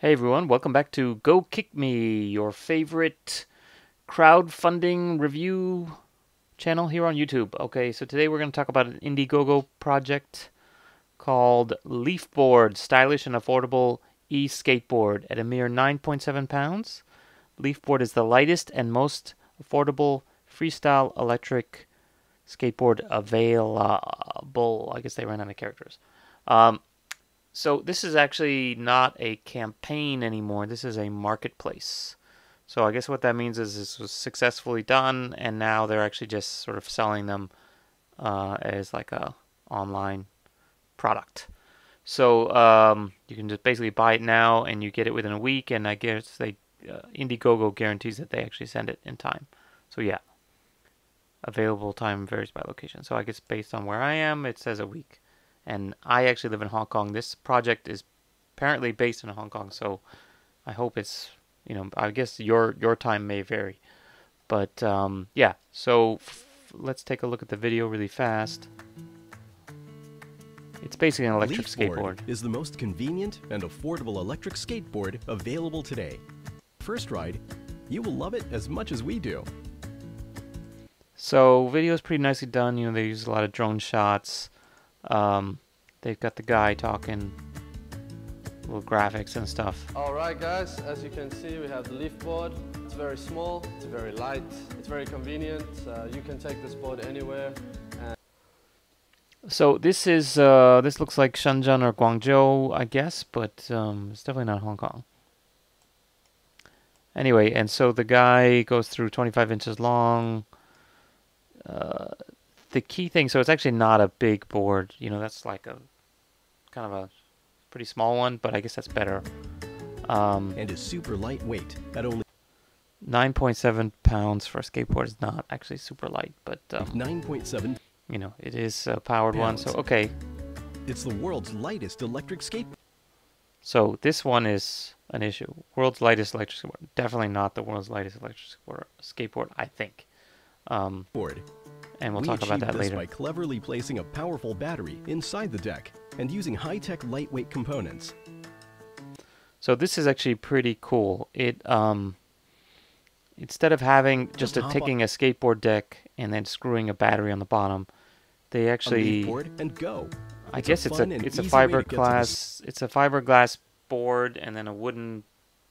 Hey everyone, welcome back to Go Kick Me, your favorite crowdfunding review channel here on YouTube. Okay, so today we're going to talk about an Indiegogo project called Leafboard, stylish and affordable e-skateboard at a mere 9.7 pounds. Leafboard is the lightest and most affordable freestyle electric skateboard available. I guess they ran out of characters. So this is actually not a campaign anymore. This is a marketplace. So I guess what that means is this was successfully done, and now they're actually just sort of selling them as like a online product. So you can just basically buy it now, and you get it within a week. And I guess Indiegogo guarantees that they actually send it in time. So yeah, available time varies by location. So I guess based on where I am, it says a week. And I actually live in Hong Kong. This project is apparently based in Hong Kong, so I hope it's, I guess your time may vary. But yeah, so let's take a look at the video really fast. It's basically an electric skateboard. Is the most convenient and affordable electric skateboard available today. First ride, you will love it as much as we do. So video is pretty nicely done. They use a lot of drone shots. They've got the guy talking, little graphics and stuff. Alright guys, as you can see we have the Leafboard. It's very small, it's very light, it's very convenient. You can take this board anywhere. So this is this looks like Shenzhen or Guangzhou, I guess, but it's definitely not Hong Kong. Anyway, and so the guy goes through 25 inches long. The key thing, so it's actually not a big board. That's like a kind of a pretty small one, but I guess that's better. And is super lightweight at only 9.7 pounds for a skateboard is not actually super light, but 9.7. It is a powered one, so okay. It's the world's lightest electric skateboard. So this one is an issue. World's lightest electric skateboard. Definitely not the world's lightest electric skateboard, I think. Board. And we'll talk about that later. By cleverly placing a powerful battery inside the deck and using high-tech lightweight components. So this is actually pretty cool. It instead of having just taking a skateboard deck and then screwing a battery on the bottom, they actually and go. I guess it's a fiberglass board and then a wooden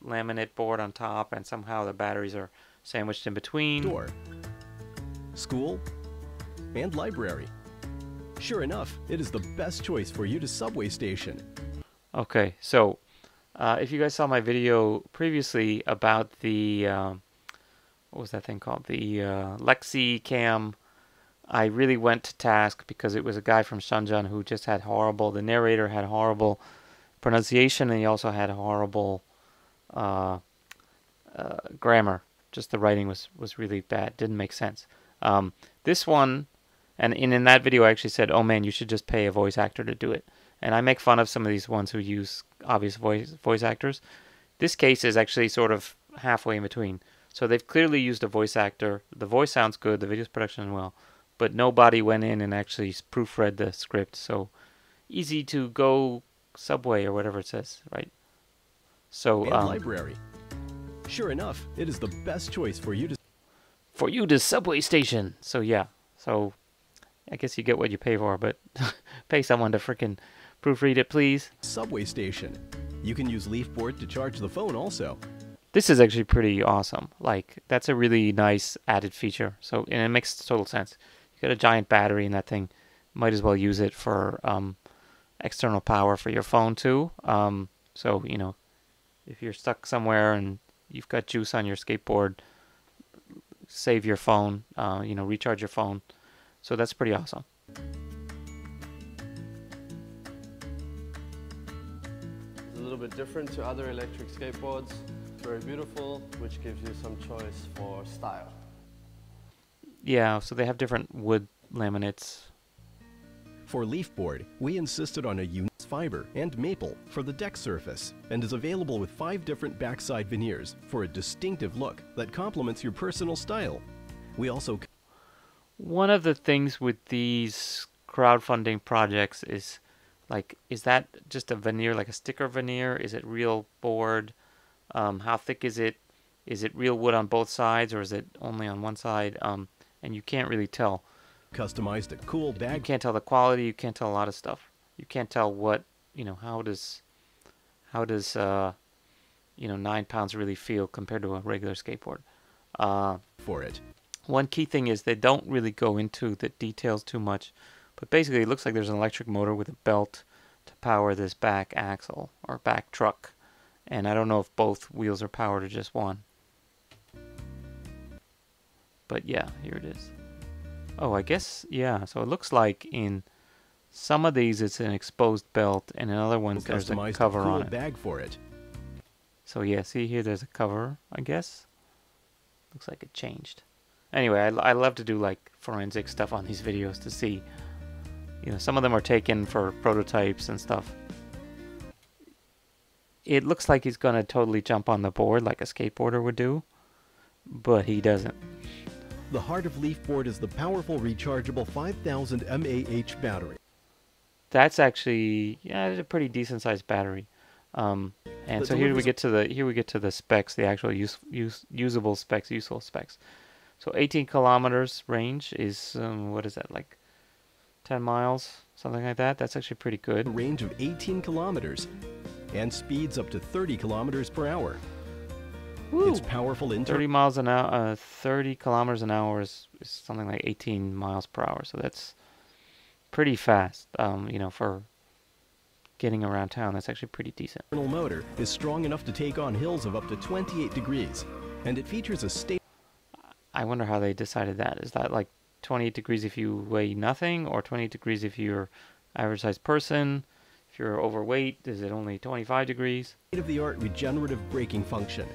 laminate board on top, and somehow the batteries are sandwiched in between. Door, school, and library. Sure enough, it is the best choice for you to subway station. Okay, so if you guys saw my video previously about the what was that thing called? The Lexi Cam, I really went to task because it was a guy from Shenzhen who just had the narrator had horrible pronunciation, and he also had horrible grammar. Just the writing was really bad, didn't make sense. This one, and in that video I actually said, oh man, you should just pay a voice actor to do it. And I make fun of some of these ones who use obvious voice actors. This case is actually sort of halfway in between. So they've clearly used a voice actor. The voice sounds good, the video's production is well, but nobody went in and actually proofread the script. So easy to go subway or whatever it says, right? So library. Sure enough, it is the best choice for you to subway station. So yeah, so I guess you get what you pay for, but pay someone to frickin' proofread it, please. Subway station. You can use Leafboard to charge the phone also. This is actually pretty awesome. Like, that's a really nice added feature. So, and it makes total sense. You got a giant battery in that thing. Might as well use it for external power for your phone too. So, if you're stuck somewhere and you've got juice on your skateboard, save your phone, recharge your phone. So that's pretty awesome. It's a little bit different to other electric skateboards. It's very beautiful, which gives you some choice for style. Yeah, so they have different wood laminates. For Leafboard, we insisted on a unique fiber and maple for the deck surface, and is available with 5 different backside veneers for a distinctive look that complements your personal style. We also... One of the things with these crowdfunding projects is Like, is that just a veneer, like a sticker veneer? Is it real board? How thick is it? Is it real wood on both sides, or is it only on one side? And you can't really tell. Customized a cool You bag. can't tell the quality. You can't tell a lot of stuff. You can't tell what, how does 9 pounds really feel compared to a regular skateboard. For it. One key thing is they don't really go into the details too much, but basically it looks like there's an electric motor with a belt to power this back axle or back truck, and I don't know if both wheels are powered or just one. But yeah, here it is. Oh, I guess, yeah, so it looks like in some of these it's an exposed belt, and in other ones there's a cover on it. Bag for it. So yeah, see here there's a cover, I guess. Looks like it changed. Anyway, I love to do like forensic stuff on these videos to see. Some of them are taken for prototypes and stuff. It looks like he's gonna totally jump on the board like a skateboarder would do, but he doesn't. The heart of Leafboard is the powerful rechargeable 5000 mAh battery. That's actually, yeah, it's a pretty decent sized battery. And so here we get to the specs, the actual usable specs, useful specs. So 18 kilometers range is what is that, like 10 miles, something like that. That's actually pretty good. A range of 18 kilometers and speeds up to 30 kilometers per hour. Woo. It's powerful 30 miles an hour, 30 kilometers an hour is something like 18 miles per hour. So that's pretty fast. For getting around town, that's actually pretty decent. The internal motor is strong enough to take on hills of up to 28 degrees, and it features a stable. I wonder how they decided that. Is that like 28 degrees if you weigh nothing, or 28 degrees if you're average sized person? If you're overweight, is it only 25 degrees? State-of-the-art regenerative braking function.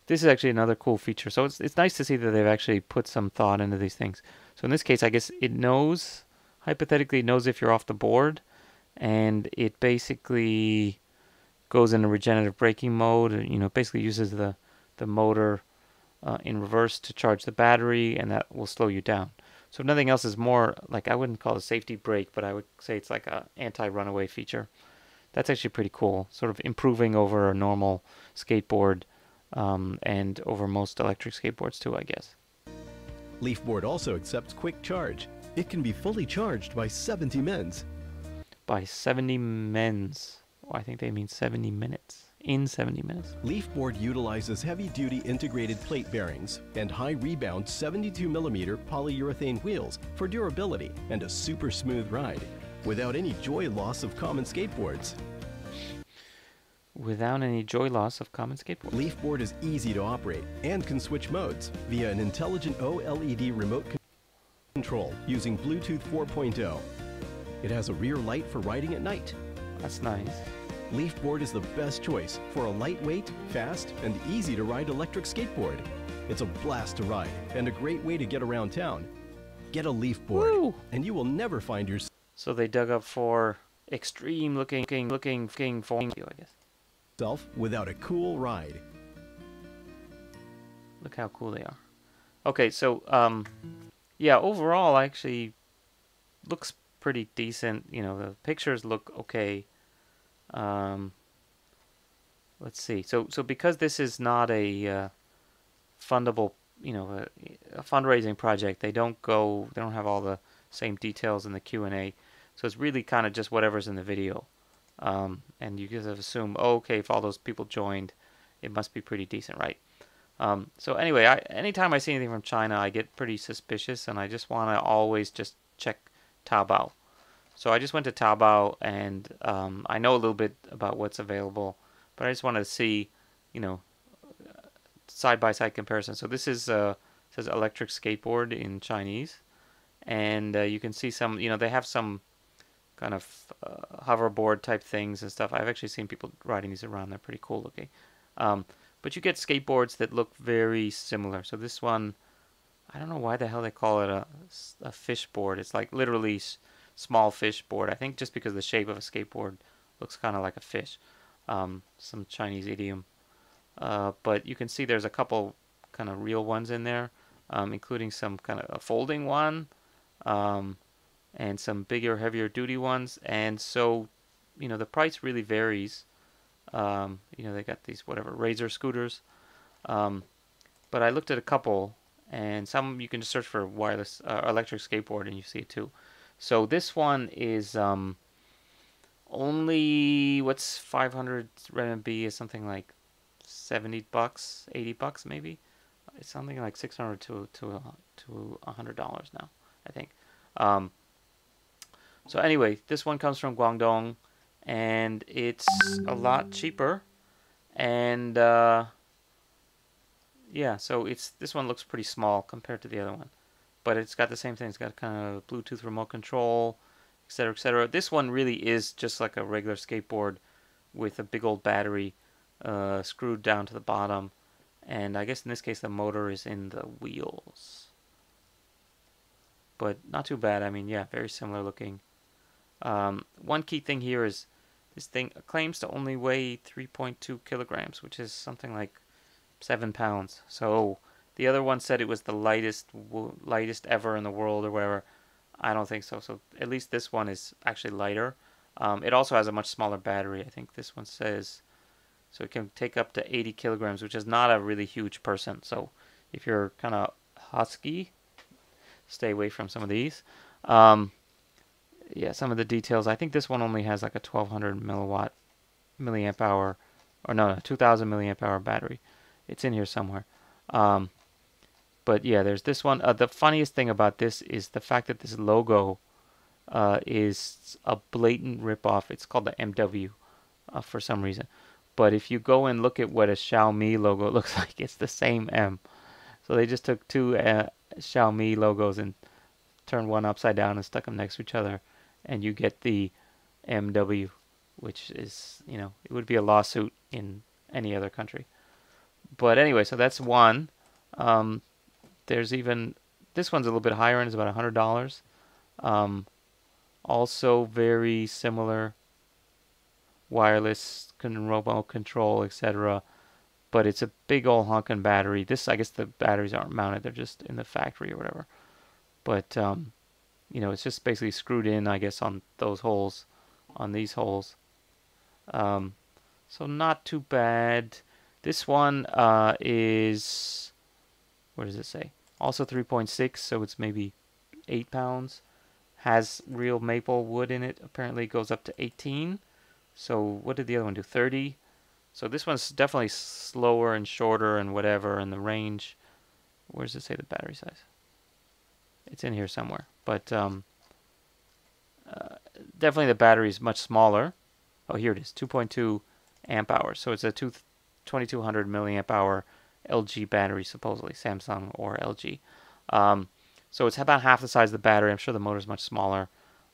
This is actually another cool feature. So it's nice to see that they've actually put some thought into these things. So in this case, I guess it knows, hypothetically, it knows if you're off the board, and it basically goes into regenerative braking mode. Basically uses the motor in reverse to charge the battery, and that will slow you down. So if nothing else, is more like, I wouldn't call it a safety brake, but I would say it's like a anti-runaway feature. That's actually pretty cool, sort of improving over a normal skateboard, and over most electric skateboards too, I guess. Leafboard also accepts quick charge. It can be fully charged by 70 mens. By 70 mens. Oh, I think they mean 70 minutes. In 70 minutes. Leafboard utilizes heavy-duty integrated plate bearings and high-rebound 72mm polyurethane wheels for durability and a super smooth ride, without any joy loss of common skateboards. Without any joy loss of common skateboards. Leafboard is easy to operate and can switch modes via an intelligent OLED remote control using Bluetooth 4.0. It has a rear light for riding at night. That's nice. Leafboard is the best choice for a lightweight, fast, and easy-to-ride electric skateboard. It's a blast to ride and a great way to get around town. Get a Leafboard, and you will never find yourself. So they dug up for extreme looking for you, I guess. Without a cool ride. Look how cool they are. Okay, so yeah, overall actually looks pretty decent. The pictures look okay. Let's see. So because this is not a fundable, a fundraising project, they don't have all the same details in the Q&A. So it's really kind of just whatever's in the video. And you just assume, oh, okay, if all those people joined, it must be pretty decent, right? So anyway, anytime I see anything from China, I get pretty suspicious, and I just want to always just check Taobao. So I just went to Taobao, and I know a little bit about what's available, but I just want to see, side-by-side comparison. So this is says electric skateboard in Chinese, and you can see some, they have some kind of hoverboard type things and stuff. I've actually seen people riding these around. They're pretty cool looking. But you get skateboards that look very similar. So this one, I don't know why the hell they call it a fish board. It's like literally small fish board. I think just because the shape of a skateboard looks kind of like a fish. Some Chinese idiom. But you can see there's a couple kind of real ones in there, including some kind of a folding one. and some bigger, heavier duty ones. And so, you know, the price really varies. You know, they got these whatever Razor scooters. But I looked at a couple, and some you can just search for wireless electric skateboard, and you see it too. So this one is only what's 500 RMB is something like 70 bucks, 80 bucks maybe. It's something like 600 to $100 now, I think. Um, so anyway, this one comes from Guangdong, and it's a lot cheaper. And yeah, so this one looks pretty small compared to the other one, but it's got the same thing. It's got kind of Bluetooth remote control, etc., etc. This one really is just like a regular skateboard with a big old battery screwed down to the bottom, and I guess in this case the motor is in the wheels. But not too bad. I mean, yeah, very similar looking. One key thing here is this thing claims to only weigh 3.2 kilograms, which is something like 7 pounds. So the other one said it was the lightest ever in the world or whatever. I don't think so. So at least this one is actually lighter. It also has a much smaller battery. I think this one says so it can take up to 80 kilograms, which is not a really huge person. So if you're kind of husky, stay away from some of these. Yeah, some of the details. I think this one only has like a 1200 milliamp hour, or no, 2000 milliamp hour battery. It's in here somewhere. But yeah, there's this one. The funniest thing about this is the fact that this logo is a blatant ripoff. It's called the MW for some reason. But if you go and look at what a Xiaomi logo looks like, it's the same M. So they just took two Xiaomi logos and turned one upside down and stuck them next to each other, and you get the MW, which is, you know, it would be a lawsuit in any other country. But anyway, so that's one. There's even, this one's a little bit higher end, it's about $100. Also very similar, wireless remote control, etc. But it's a big old honking battery. This, I guess the batteries aren't mounted, they're just in the factory or whatever. But you know, it's just basically screwed in, I guess, on those holes, on these holes. So not too bad. This one is, what does it say? Also 3.6, so it's maybe 8 pounds. Has real maple wood in it. Apparently it goes up to 18. So what did the other one do? 30. So this one's definitely slower and shorter and whatever, and the range. Where does it say the battery size? It's in here somewhere. But definitely the battery is much smaller. Oh, here it is, 2.2 amp hours. So it's a 2200 milliamp hour LG battery, supposedly, Samsung or LG. So it's about half the size of the battery. I'm sure the motor's much smaller.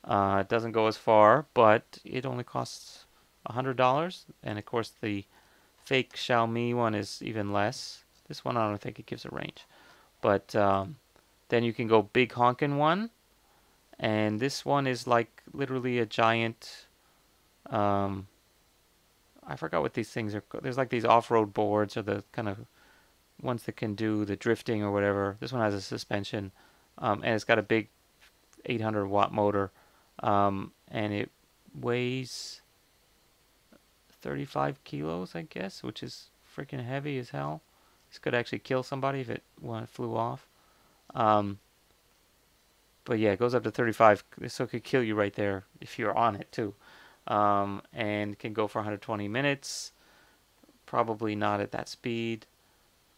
It doesn't go as far, but it only costs $100. And of course, the fake Xiaomi one is even less. This one, I don't think it gives a range. But then you can go big honkin' one. And this one is like literally a giant, I forgot what these things are. There's like these off-road boards, or the kind of ones that can do the drifting or whatever. This one has a suspension, and it's got a big 800 watt motor, and it weighs 35 kilos, I guess, which is freaking heavy as hell. This could actually kill somebody if it flew off. But yeah, it goes up to 35, so it could kill you right there if you're on it too. And can go for 120 minutes. Probably not at that speed,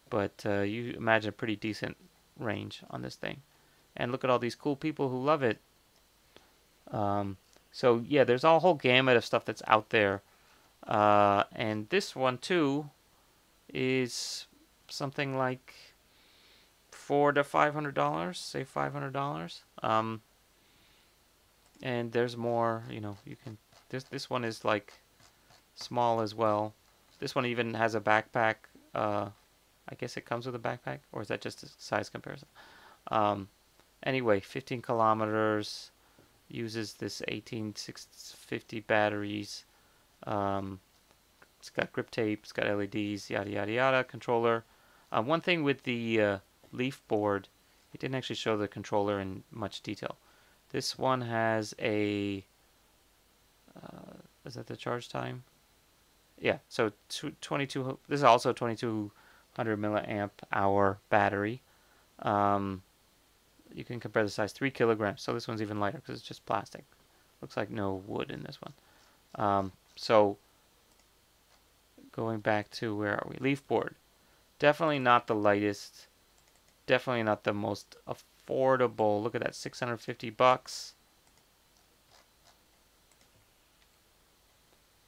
but you imagine a pretty decent range on this thing. And look at all these cool people who love it. So yeah, there's a whole gamut of stuff that's out there. And this one too is something like $400 to $500, say $500. And there's more, you know, you can, this one is like small as well. This one even has a backpack. I guess it comes with a backpack, or is that just a size comparison? Anyway, 15 kilometers, uses this 18650 batteries. It's got grip tape, it's got LEDs, yada yada yada, controller. One thing with the Leafboard, it didn't actually show the controller in much detail. This one has a, is that the charge time? Yeah, so 22, this is also 2200 milliamp hour battery. You can compare the size, 3 kilograms. So this one's even lighter because it's just plastic. Looks like no wood in this one. So going back to, where are we? Leafboard. Definitely not the lightest. Definitely not the most affordable. Look at that, 650 bucks.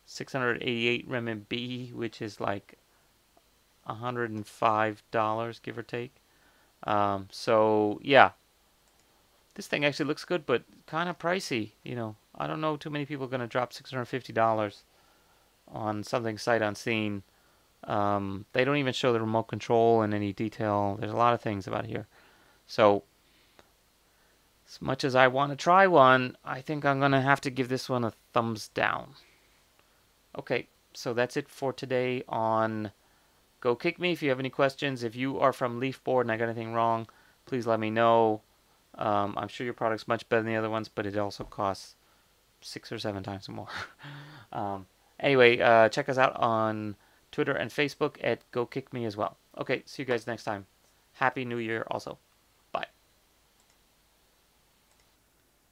688 renminbi, which is like $105, give or take. So yeah, this thing actually looks good, but kind of pricey. You know, I don't know too many people are going to drop $650 on something sight unseen. They don't even show the remote control in any detail. There's a lot of things about here. So as much as I want to try one, I think I'm going to have to give this one a thumbs down. Okay, so that's it for today on Go Kick Me. If you have any questions, if you are from Leafboard and I got anything wrong, please let me know. I'm sure your product's much better than the other ones, but it also costs 6 or 7 times more. Anyway, check us out on Twitter and Facebook at Go Kick Me as well. Okay, see you guys next time. Happy New Year also.